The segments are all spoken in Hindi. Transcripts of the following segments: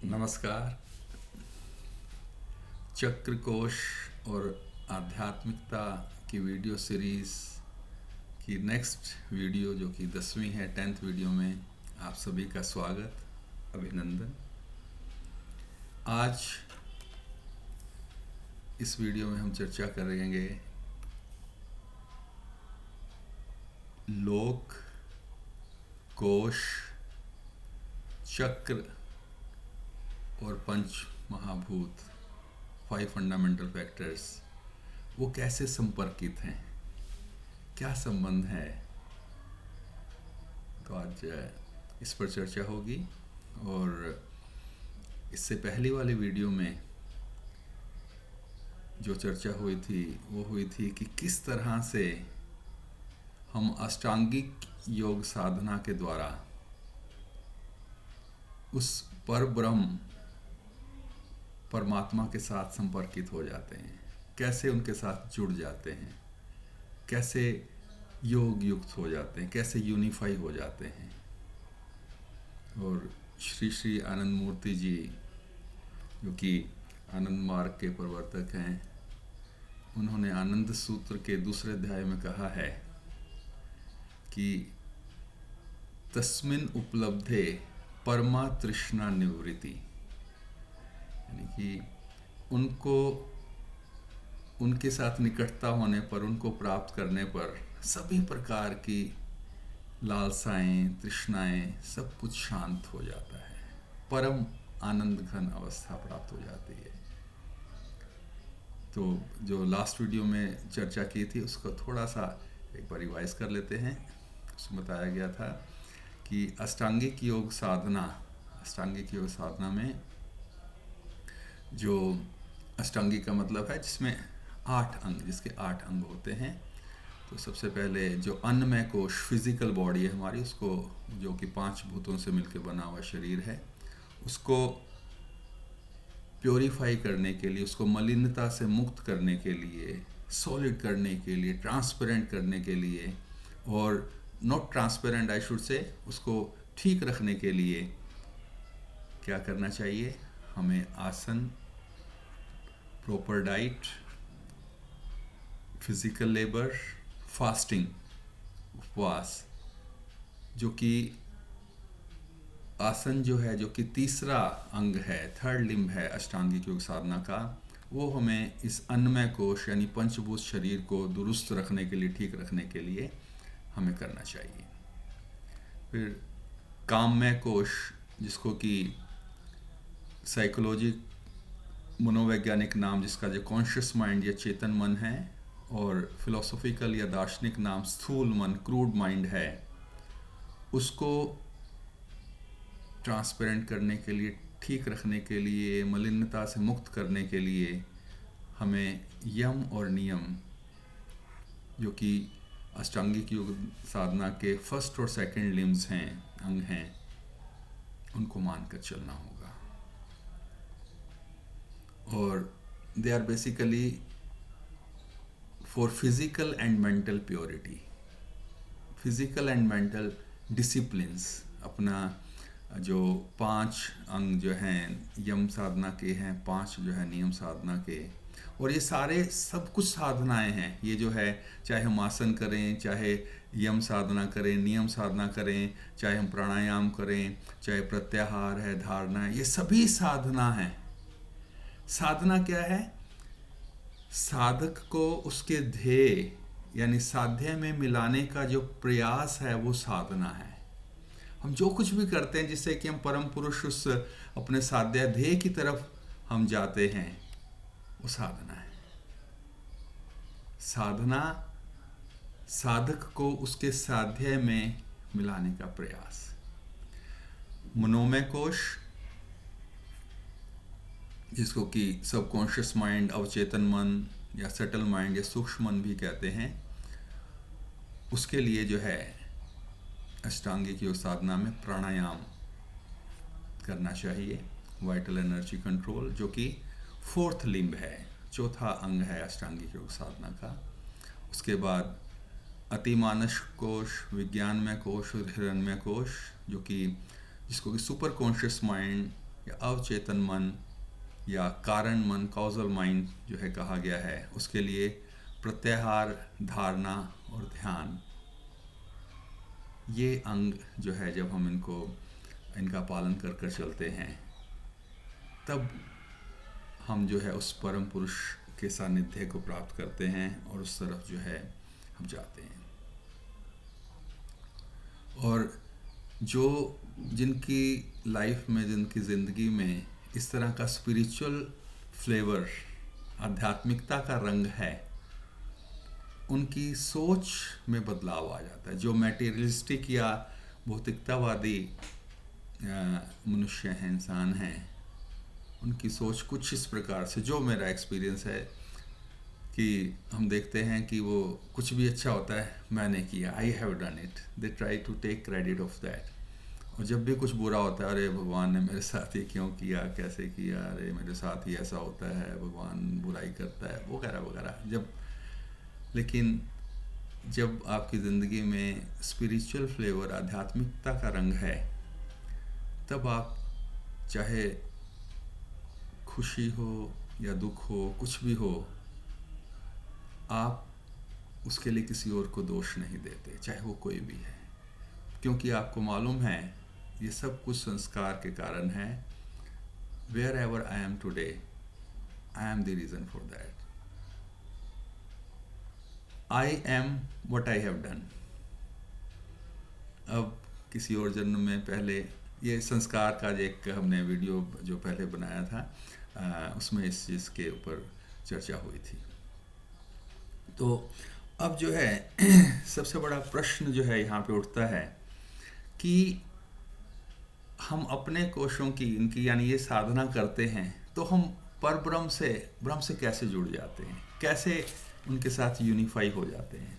नमस्कार। चक्र कोश और आध्यात्मिकता की वीडियो सीरीज़ की नेक्स्ट वीडियो जो कि 10वीं है, 10th वीडियो में आप सभी का स्वागत, अभिनंदन। आज इस वीडियो में हम चर्चा करेंगे लोक, कोश, चक्र और पंच महाभूत, 5 फंडामेंटल फैक्टर्स, वो कैसे संपर्कित हैं, क्या संबंध है। तो आज इस पर चर्चा होगी। और इससे पहली वाली वीडियो में जो चर्चा हुई थी वो हुई थी कि किस तरह से हम अष्टांगिक योग साधना के द्वारा उस परब्रह्म परमात्मा के साथ संपर्कित हो जाते हैं, कैसे उनके साथ जुड़ जाते हैं, कैसे योग युक्त हो जाते हैं, कैसे यूनिफाई हो जाते हैं। और श्री श्री आनंद मूर्ति जी जो कि आनंद मार्ग के प्रवर्तक हैं, उन्होंने आनंद सूत्र के दूसरे अध्याय में कहा है कि तस्मिन् उपलब्धे परमा तृष्णा निवृत्ति, यानी कि उनको उनके साथ निकटता होने पर, उनको प्राप्त करने पर सभी प्रकार की लालसाएं, तृष्णाएं, सब कुछ शांत हो जाता है, परम आनंद घन अवस्था प्राप्त हो जाती है। तो जो लास्ट वीडियो में चर्चा की थी उसको थोड़ा सा एक बार रिवाइज कर लेते हैं। उसमें बताया गया था कि अष्टांगिक योग साधना में जो अष्टांगिक का मतलब है जिसमें 8 अंग, जिसके 8 अंग होते हैं। तो सबसे पहले जो अन्नमय कोश, फिजिकल बॉडी है हमारी, उसको, जो कि 5 भूतों से मिलकर बना हुआ शरीर है, उसको प्योरीफाई करने के लिए, उसको मलिनता से मुक्त करने के लिए, सॉलिड करने के लिए, ट्रांसपेरेंट करने के लिए, और not transparent I should say, उसको ठीक रखने के लिए क्या करना चाहिए? हमें आसन, proper diet, physical labour, fasting, उपवास, जो कि आसन जो है, जो कि तीसरा अंग है, थर्ड लिम्ब है अष्टांगिक योग साधना का, वो हमें इस अन्नमय कोश यानी पंचभूत शरीर को दुरुस्त रखने के लिए, ठीक रखने के लिए हमें करना चाहिए। फिर काममय कोश, जिसको कि साइकोलॉजी, मनोवैज्ञानिक नाम जिसका जो कॉन्शियस माइंड या चेतन मन है, और फिलोसॉफिकल या दार्शनिक नाम स्थूल मन, क्रूड माइंड है, उसको ट्रांसपेरेंट करने के लिए, ठीक रखने के लिए, मलिनता से मुक्त करने के लिए हमें यम और नियम, जो कि अष्टांगिक योग साधना के फर्स्ट और सेकंड लिम्स हैं, अंग हैं, उनको मानकर चलना होगा। और they are basically for physical and mental purity, physical and mental disciplines. अपना जो 5 अंग जो हैं यम साधना के हैं, 5 जो है नियम साधना के, और ये सारे सब कुछ साधनाएं हैं। ये जो है, चाहे हम आसन करें, चाहे यम साधना करें, नियम साधना करें, चाहे हम प्राणायाम करें, चाहे प्रत्याहार है, धारणा है, ये सभी साधना है। साधना क्या है? साधक को उसके ध्येय यानी साध्य में मिलाने का जो प्रयास है, वो साधना है। हम जो कुछ भी करते हैं जिससे कि हम परम पुरुष, उस अपने साध्य ध्येय की तरफ हम जाते हैं, वो साधना है। साधना साधक को उसके साध्य में मिलाने का प्रयास। मनोमय कोश, जिसको कि सबकॉन्शियस माइंड, अवचेतन मन या सटल माइंड या सूक्ष्म मन भी कहते हैं, उसके लिए जो है अष्टांगिक योग साधना में प्राणायाम करना चाहिए, वाइटल एनर्जी कंट्रोल, जो कि 4th लिम्ब है, चौथा अंग है अष्टांगिक योग साधना का। उसके बाद अतिमानस कोश, विज्ञानमय कोश और हिरण्यमय कोश, जो कि जिसको कि सुपर कॉन्शियस माइंड या अवचेतन मन या कारण मन, कॉजल माइंड जो है कहा गया है, उसके लिए प्रत्याहार, धारणा और ध्यान, ये अंग जो है जब हम इनका पालन कर कर चलते हैं, तब हम जो है उस परम पुरुष के सानिध्य को प्राप्त करते हैं और उस तरफ जो है हम जाते हैं। और जो जिनकी लाइफ में, जिनकी ज़िंदगी में इस तरह का स्पिरिचुअल फ्लेवर, आध्यात्मिकता का रंग है, उनकी सोच में बदलाव आ जाता है। जो मैटेरियलिस्टिक या भौतिकतावादी मनुष्य हैं, इंसान हैं, उनकी सोच कुछ इस प्रकार से, जो मेरा एक्सपीरियंस है कि हम देखते हैं कि वो कुछ भी अच्छा होता है, मैंने किया, I have done it, they try to take credit of that. और जब भी कुछ बुरा होता है, अरे भगवान ने मेरे साथ ये क्यों किया, कैसे किया, अरे मेरे साथ ही ऐसा होता है, भगवान बुराई करता है, वगैरह वगैरह। लेकिन जब आपकी ज़िंदगी में स्पिरिचुअल फ्लेवर, आध्यात्मिकता का रंग है, तब आप चाहे खुशी हो या दुख हो, कुछ भी हो, आप उसके लिए किसी और को दोष नहीं देते, चाहे वो कोई भी है, क्योंकि आपको मालूम है ये सब कुछ संस्कार के कारण है। Wherever I am today, I am the reason for that. I am what I have done. अब किसी और जन्म में, पहले ये संस्कार का एक हमने वीडियो जो पहले बनाया था, उसमें इस चीज़ के ऊपर चर्चा हुई थी। तो अब जो है सबसे बड़ा प्रश्न जो है यहाँ पे उठता है कि हम अपने कोशों की, इनकी यानी ये साधना करते हैं, तो हम ब्रह्म से कैसे जुड़ जाते हैं, कैसे उनके साथ यूनिफाई हो जाते हैं।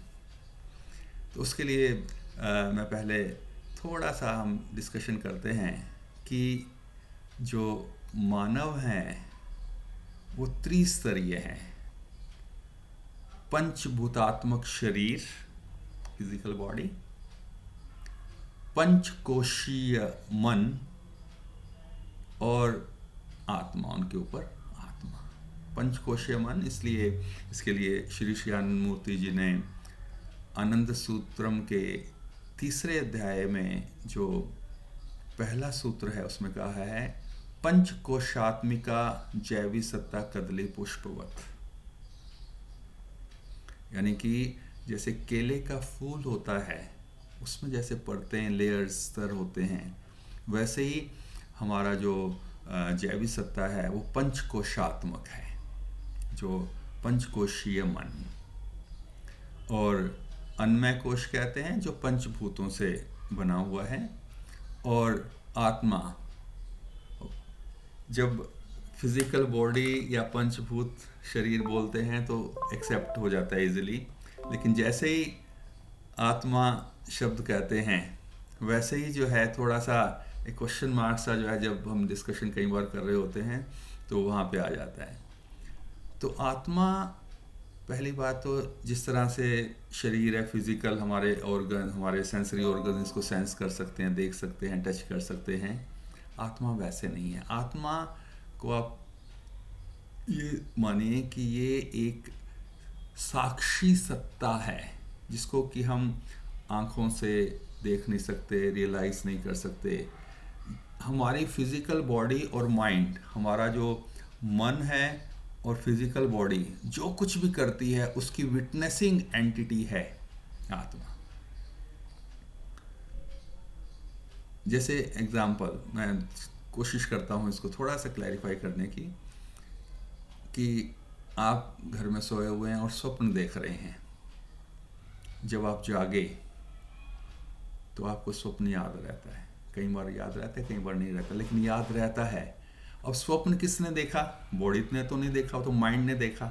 तो उसके लिए मैं पहले थोड़ा सा हम डिस्कशन करते हैं कि जो मानव हैं वो त्रिस्तरीय हैं। पंचभूतात्मक शरीर, फिजिकल बॉडी, पंचकोशीय मन और आत्मा, उनके ऊपर आत्मा। पंचकोशीय मन, इसलिए इसके लिए श्री श्री आनंद मूर्ति जी ने आनंद सूत्रम के 3 अध्याय में जो पहला सूत्र है उसमें कहा है, पंचकोशात्मिका जैवी सत्ता कदली पुष्पवत। यानी कि जैसे केले का फूल होता है, उसमें जैसे परतें, लेयर्स, स्तर होते हैं, वैसे ही हमारा जो जैवी सत्ता है वो पंचकोशात्मक है, जो पंचकोशीय मन। और अन्नमय कोश कहते हैं जो पंचभूतों से बना हुआ है। और आत्मा, जब फिजिकल बॉडी या पंचभूत शरीर बोलते हैं तो एक्सेप्ट हो जाता है इजीली, लेकिन जैसे ही आत्मा शब्द कहते हैं, वैसे ही जो है थोड़ा सा एक क्वेश्चन मार्क सा जो है, जब हम डिस्कशन कई बार कर रहे होते हैं तो वहाँ पे आ जाता है। तो आत्मा, पहली बात तो जिस तरह से शरीर है फिजिकल, हमारे ऑर्गन, हमारे सेंसरी ऑर्गन इसको सेंस कर सकते हैं, देख सकते हैं, टच कर सकते हैं, आत्मा वैसे नहीं है। आत्मा को आप ये मानिए कि ये एक साक्षी सत्ता है, जिसको कि हम आँखों से देख नहीं सकते, रियलाइज़ नहीं कर सकते। हमारी फिजिकल बॉडी और माइंड, हमारा जो मन है और फिजिकल बॉडी जो कुछ भी करती है, उसकी विटनेसिंग एंटिटी है आत्मा। जैसे एग्जाम्पल, मैं कोशिश करता हूँ इसको थोड़ा सा क्लैरिफाई करने की, कि आप घर में सोए हुए हैं और स्वप्न देख रहे हैं। जब आप जागे तो आपको स्वप्न याद रहता है, कई बार याद रहता है, कई बार नहीं रहता, लेकिन याद रहता है। अब स्वप्न किसने देखा? बॉडी ने तो नहीं देखा, तो माइंड ने देखा।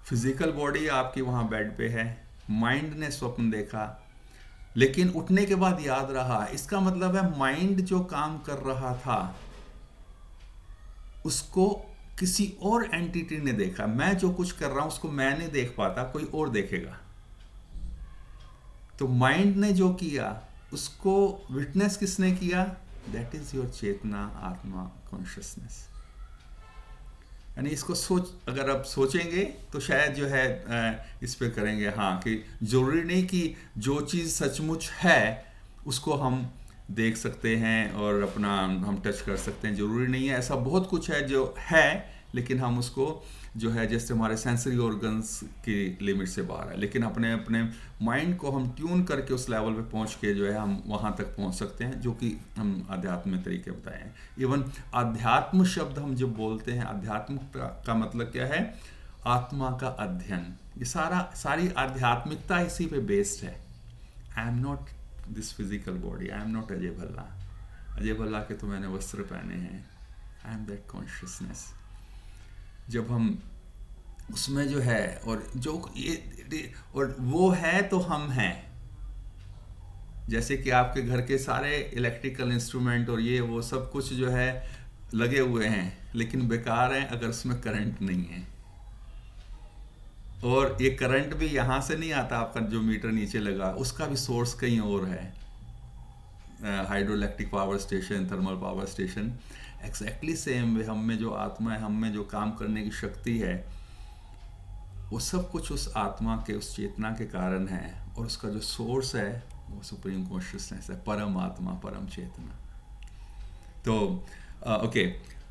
फिजिकल बॉडी आपकी वहाँ बेड पे है, माइंड ने स्वप्न देखा, लेकिन उठने के बाद याद रहा। इसका मतलब है माइंड जो काम कर रहा था उसको किसी और एंटिटी ने देखा। मैं जो कुछ कर रहा हूं उसको मैं नहीं देख पाता, कोई और देखेगा। तो माइंड ने जो किया उसको विटनेस किसने किया? दैट इज योर चेतना, आत्मा, कॉन्शियसनेस। यानी इसको अगर आप सोचेंगे तो शायद जो है इस पे करेंगे हाँ, कि जरूरी नहीं कि जो चीज़ सचमुच है उसको हम देख सकते हैं और अपना हम टच कर सकते हैं, जरूरी नहीं है। ऐसा बहुत कुछ है जो है, लेकिन हम उसको जो है जैसे हमारे सेंसरी ऑर्गन्स की लिमिट से बाहर है, लेकिन अपने अपने माइंड को हम ट्यून करके उस लेवल पे पहुंच के जो है हम वहाँ तक पहुंच सकते हैं, जो कि हम आध्यात्म में तरीके बताए हैं। इवन आध्यात्म शब्द हम जब बोलते हैं, आध्यात्म का मतलब क्या है? आत्मा का अध्ययन। ये सारी आध्यात्मिकता इसी पे बेस्ड है। I am not this physical body, I am not Ajay Bhalla. Ajay Bhalla के तो मैंने वस्त्र पहने हैं। I am that consciousness. जब हम उसमें जो है और जो ये और वो है तो हम हैं। जैसे कि आपके घर के सारे इलेक्ट्रिकल इंस्ट्रूमेंट और ये वो सब कुछ जो है लगे हुए हैं, लेकिन बेकार हैं अगर उसमें करंट नहीं है। और ये करंट भी यहाँ से नहीं आता, आपका जो मीटर नीचे लगा उसका भी सोर्स कहीं और है। Hydro electric power station, thermal power station, exactly same वे हम में जो आत्मा है, हम में जो काम करने की शक्ति है, वो सब कुछ उस आत्मा के, उस चेतना के कारण है। और उसका जो सोर्स है वो सुप्रीम कॉन्शियसनेस है, परम आत्मा, परम चेतना। तो ओके,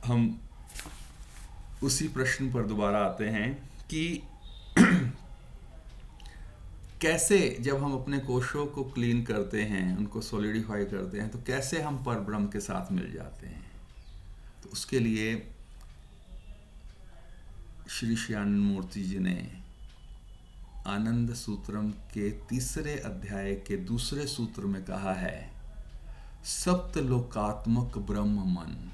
हम उसी प्रश्न पर दोबारा आते हैं कि कैसे जब हम अपने कोशों को क्लीन करते हैं, उनको सॉलिडिफाई करते हैं, तो कैसे हम परब्रह्म के साथ मिल जाते हैं। तो उसके लिए श्री श्यानंद मूर्ति जी ने आनंद सूत्रम के 3 अध्याय के 2 सूत्र में कहा है, सप्तलोकात्मक ब्रह्म मन।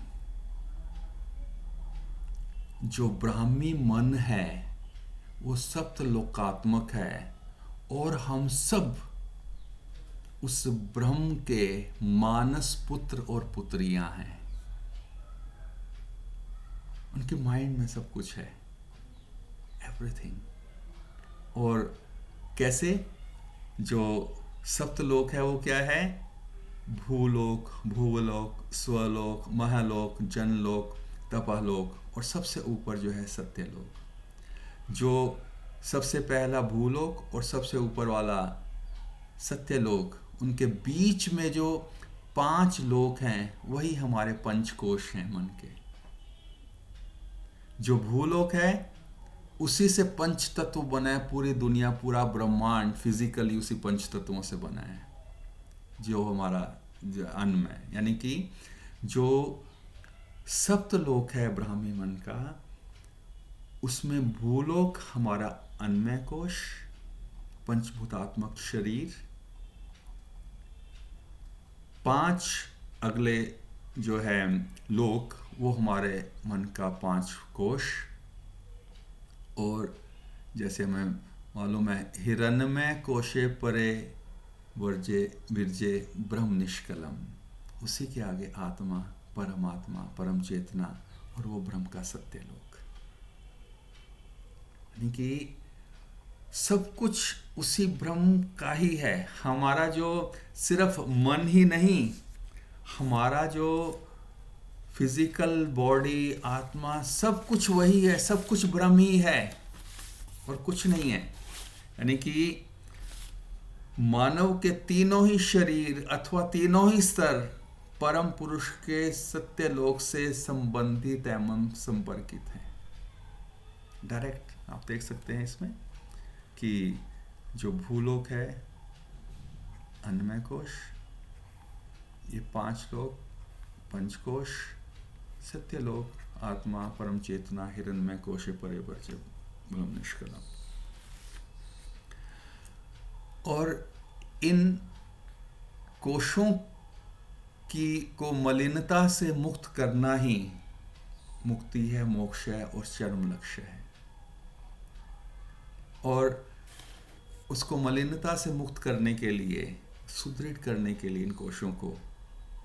जो ब्राह्मी मन है वो सप्तलोकात्मक है, और हम सब उस ब्रह्म के मानस पुत्र और पुत्रियां हैं। उनके माइंड में सब कुछ है, एवरीथिंग। और कैसे? जो सप्तलोक है वो क्या है? भूलोक, भूवलोक, स्वलोक, महालोक, जनलोक, तपलोक, और सबसे ऊपर जो है सत्यलोक। जो सबसे पहला भूलोक और सबसे ऊपर वाला सत्यलोक, उनके बीच में जो 5 लोक हैं वही हमारे पंचकोश हैं मन के। जो भूलोक है उसी से पंच तत्व बना है, पूरी दुनिया, पूरा ब्रह्मांड फिजिकली उसी पंच तत्वों से बना है, जो हमारा अन्न है। यानी कि जो सप्तलोक है ब्राह्मी मन का, उसमें भूलोक हमारा अन्नमय कोश, पंचभूतात्मक शरीर, 5 अगले जो है लोक वो हमारे मन का 5 कोश। और जैसे हमें मालूम है, हिरण्मय कोशे परे वर्जे विरजे ब्रह्म निष्कलम, उसी के आगे आत्मा, परमात्मा, परम चेतना, और वो ब्रह्म का सत्य लोक। यानी कि सब कुछ उसी ब्रह्म का ही है। हमारा जो सिर्फ मन ही नहीं, हमारा जो फिजिकल बॉडी, आत्मा, सब कुछ वही है, सब कुछ ब्रह्म ही है और कुछ नहीं है। यानी कि मानव के तीनों ही शरीर अथवा तीनों ही स्तर परम पुरुष के सत्य लोक से संबंधित एवं संपर्कित हैं। डायरेक्ट आप देख सकते हैं इसमें कि जो भूलोक है अन्नमय कोश, ये 5 लोक पंचकोश, सत्यलोक आत्मा, परम चेतना, हिरण्मय कोशे परे वर्जे ब्रह्म निष्कलम। और इन कोशों को मलिनता से मुक्त करना ही मुक्ति है, मोक्ष है और चरम लक्ष्य है। और उसको मलिनता से मुक्त करने के लिए, सुदृढ़ करने के लिए इन कोशों को,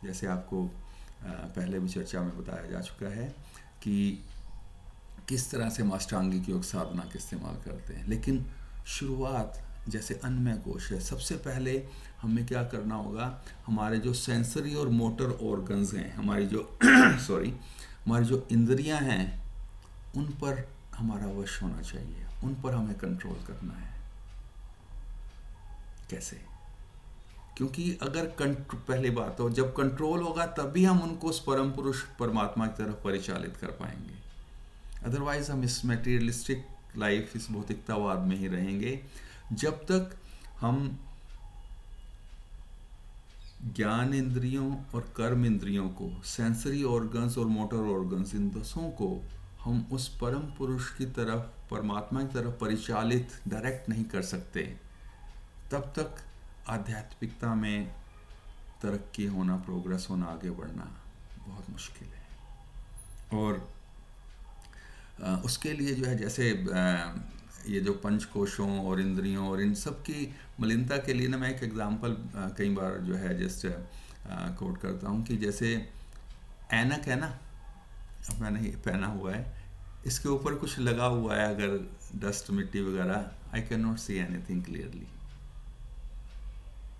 जैसे आपको पहले भी चर्चा में बताया जा चुका है कि किस तरह से हम अष्टांगिक योग साधना का इस्तेमाल करते हैं। लेकिन शुरुआत जैसे अन्नमय कोश है, सबसे पहले हमें क्या करना होगा, हमारे जो सेंसरी और मोटर ऑर्गन्स हैं, हमारी जो सॉरी हमारी जो इंद्रियां हैं, उन पर हमारा वश होना चाहिए, उन पर हमें कंट्रोल करना है। कैसे? क्योंकि अगर पहली बात तो जब कंट्रोल होगा तभी हम उनको उस परम पुरुष परमात्मा की तरफ परिचालित कर पाएंगे। अदरवाइज हम इस मटेरियलिस्टिक लाइफ, इस भौतिकतावाद में ही रहेंगे जब तक हम ज्ञान इंद्रियों और कर्म इंद्रियों को, सेंसरी ऑर्गन्स और मोटर ऑर्गन्स, इन दसों को हम उस परम पुरुष की तरफ, परमात्मा की तरफ परिचालित डायरेक्ट नहीं कर सकते, तब तक आध्यात्मिकता में तरक्की होना, प्रोग्रेस होना, आगे बढ़ना बहुत मुश्किल है। और उसके लिए जो है, जैसे ये जो पंचकोशों और इंद्रियों और इन सब की मलिनता के लिए ना, मैं एक एग्जांपल कई बार जो है जस्ट कोट करता हूँ कि जैसे ऐनक है ना, अब मैंने ये पहना हुआ है, इसके ऊपर कुछ लगा हुआ है, अगर डस्ट मिट्टी वगैरह, I can not see anything clearly.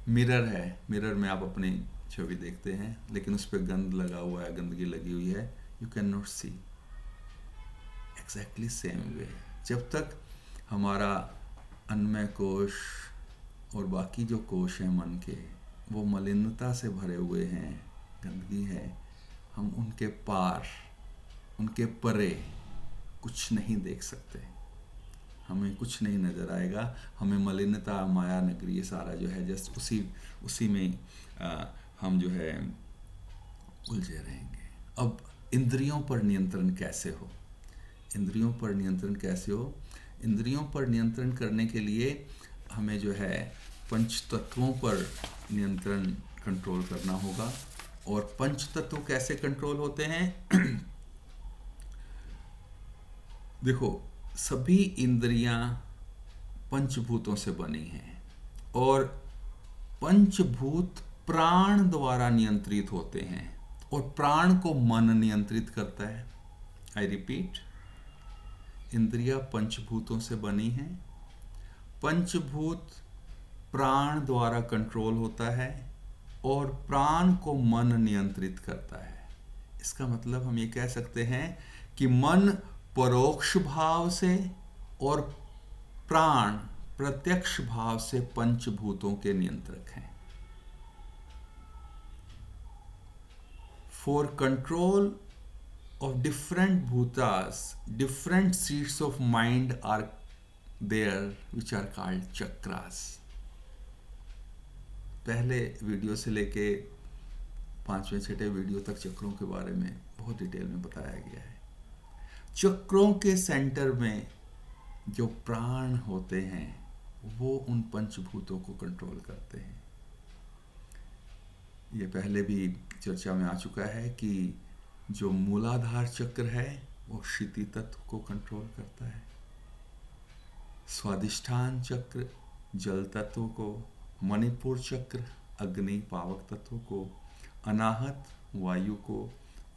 Mirror है, मिरर में आप अपनी छवि देखते हैं, लेकिन उस पर गंद लगा हुआ है, गंदगी लगी हुई है, you can not see. Exactly same way, जब तक हमारा अन्नमय कोश और बाकी जो कोश हैं मन के, वो मलिनता से भरे हुए हैं, गंदगी है, हम उनके पार, उनके परे कुछ नहीं देख सकते, हमें कुछ नहीं नज़र आएगा, हमें मलिनता, माया नगरी, ये सारा जो है जस्ट उसी में हम जो है उलझे रहेंगे। अब इंद्रियों पर नियंत्रण कैसे हो? इंद्रियों पर नियंत्रण कैसे हो? इंद्रियों पर नियंत्रण करने के लिए हमें जो है पंच तत्वों पर नियंत्रण, कंट्रोल करना होगा। और पंच तत्व कैसे कंट्रोल होते हैं? देखो, सभी इंद्रियां पंचभूतों से बनी हैं और पंचभूत प्राण द्वारा नियंत्रित होते हैं और प्राण को मन नियंत्रित करता है। आई रिपीट, इंद्रियां पंचभूतों से बनी हैं, पंचभूत प्राण द्वारा कंट्रोल होता है और प्राण को मन नियंत्रित करता है। इसका मतलब हम ये कह सकते हैं कि मन परोक्ष भाव से और प्राण प्रत्यक्ष भाव से पंचभूतों के नियंत्रक हैं। For control of different bhutas, different seats of mind are there which are called chakras. पहले वीडियो से लेके 5वें 6ठे वीडियो तक चक्रों के बारे में बहुत डिटेल में बताया गया है। चक्रों के सेंटर में जो प्राण होते हैं वो उन पंचभूतों को कंट्रोल करते हैं। ये पहले भी चर्चा में आ चुका है कि जो मूलाधार चक्र है वो क्षिति तत्व को कंट्रोल करता है, स्वादिष्ठान चक्र जल तत्व को, मणिपुर चक्र अग्नि पावक तत्व को, अनाहत वायु को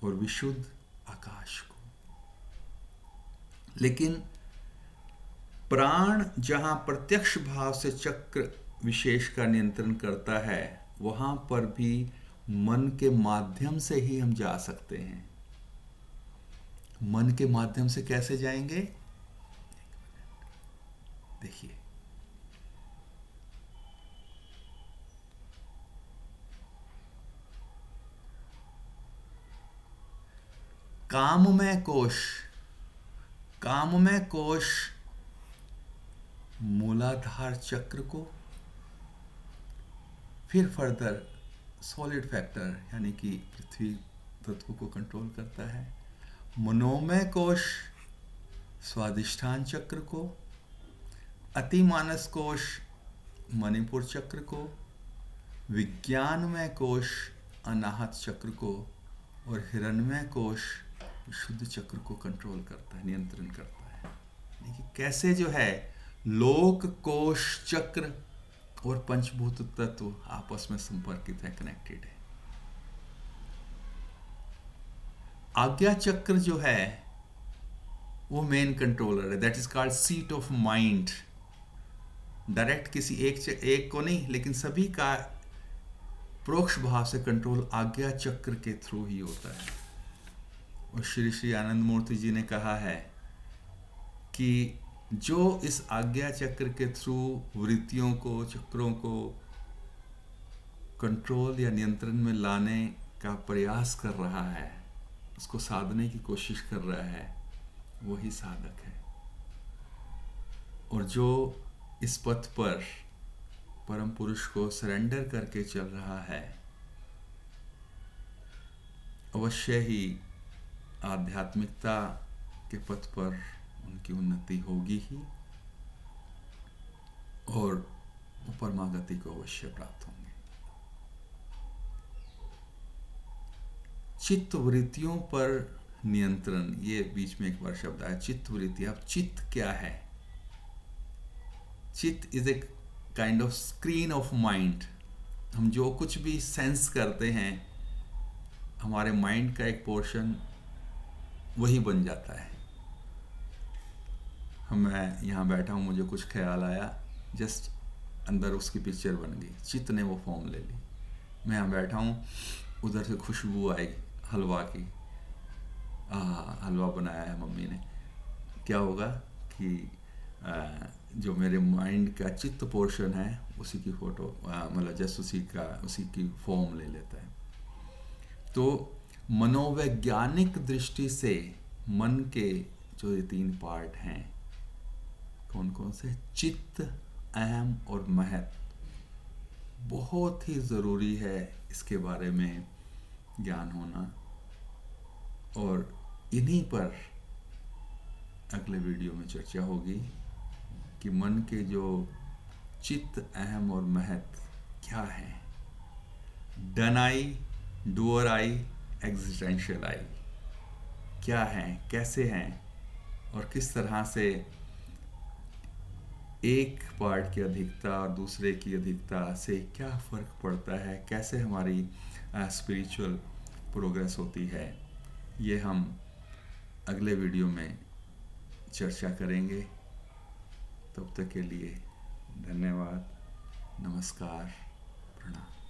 और विशुद्ध आकाश को। लेकिन प्राण जहां प्रत्यक्ष भाव से चक्र विशेष का नियंत्रण करता है, वहां पर भी मन के माध्यम से ही हम जा सकते हैं। मन के माध्यम से कैसे जाएंगे? देखिए, काममय कोश, काममय कोश मूलाधार चक्र को, फिर फर्दर सॉलिड फैक्टर यानी कि पृथ्वी तत्व को कंट्रोल करता है। मनोमय कोश स्वादिष्ठान चक्र को, अतिमानस कोश मणिपुर चक्र को, विज्ञानमय कोश अनाहत चक्र को और हिरण्मय कोश शुद्ध चक्र को कंट्रोल करता है, नियंत्रण करता है। देखिए कैसे जो है लोक कोश चक्र और पंचभूत तत्व आपस में संपर्कित है, कनेक्टेड है। आज्ञा चक्र जो है वो मेन कंट्रोलर है, that is called seat of mind. Direct किसी एक को नहीं, लेकिन सभी का परोक्ष भाव से कंट्रोल आज्ञा चक्र के थ्रू ही होता है। और श्री श्री आनंद मूर्ति जी ने कहा है कि जो इस आज्ञा चक्र के थ्रू वृत्तियों को, चक्रों को कंट्रोल या नियंत्रण में लाने का प्रयास कर रहा है, उसको साधने की कोशिश कर रहा है, वही साधक है। और जो इस पथ पर परम पुरुष को सरेंडर करके चल रहा है, अवश्य ही आध्यात्मिकता के पथ पर उनकी उन्नति होगी ही, और वो परमागति को अवश्य प्राप्त होंगे। चित्त वृत्तियों पर नियंत्रण, ये बीच में एक बार शब्द आया, चित्त वृत्ति। अब चित्त क्या है? चित्त is a kind of screen of mind. हम जो कुछ भी सेंस करते हैं, हमारे माइंड का एक पोर्शन वही बन जाता है। मैं यहाँ बैठा हूँ, मुझे कुछ ख्याल आया, जस्ट अंदर उसकी पिक्चर बन गई, चित्त ने वो फॉर्म ले ली। मैं यहाँ बैठा हूँ, उधर से खुशबू आई हलवा की, हलवा बनाया है मम्मी ने। क्या होगा कि जो मेरे माइंड का चित्त पोर्शन है, उसी की फोटो, मतलब जस्ट उसी की फॉर्म ले लेता है। तो मनोवैज्ञानिक दृष्टि से मन के जो ये 3 पार्ट हैं, कौन कौन से? चित्त, अहम और महत। बहुत ही ज़रूरी है इसके बारे में ज्ञान होना, और इन्हीं पर अगले वीडियो में चर्चा होगी कि मन के जो चित्त, अहम और महत क्या है। Done I, doer I, existential I क्या है, कैसे हैं, और किस तरह से एक पार्ट की अधिकता और दूसरे की अधिकता से क्या फ़र्क पड़ता है, कैसे हमारी स्पिरिचुअल प्रोग्रेस होती है, ये हम अगले वीडियो में चर्चा करेंगे। तब तक के लिए धन्यवाद, नमस्कार, प्रणाम।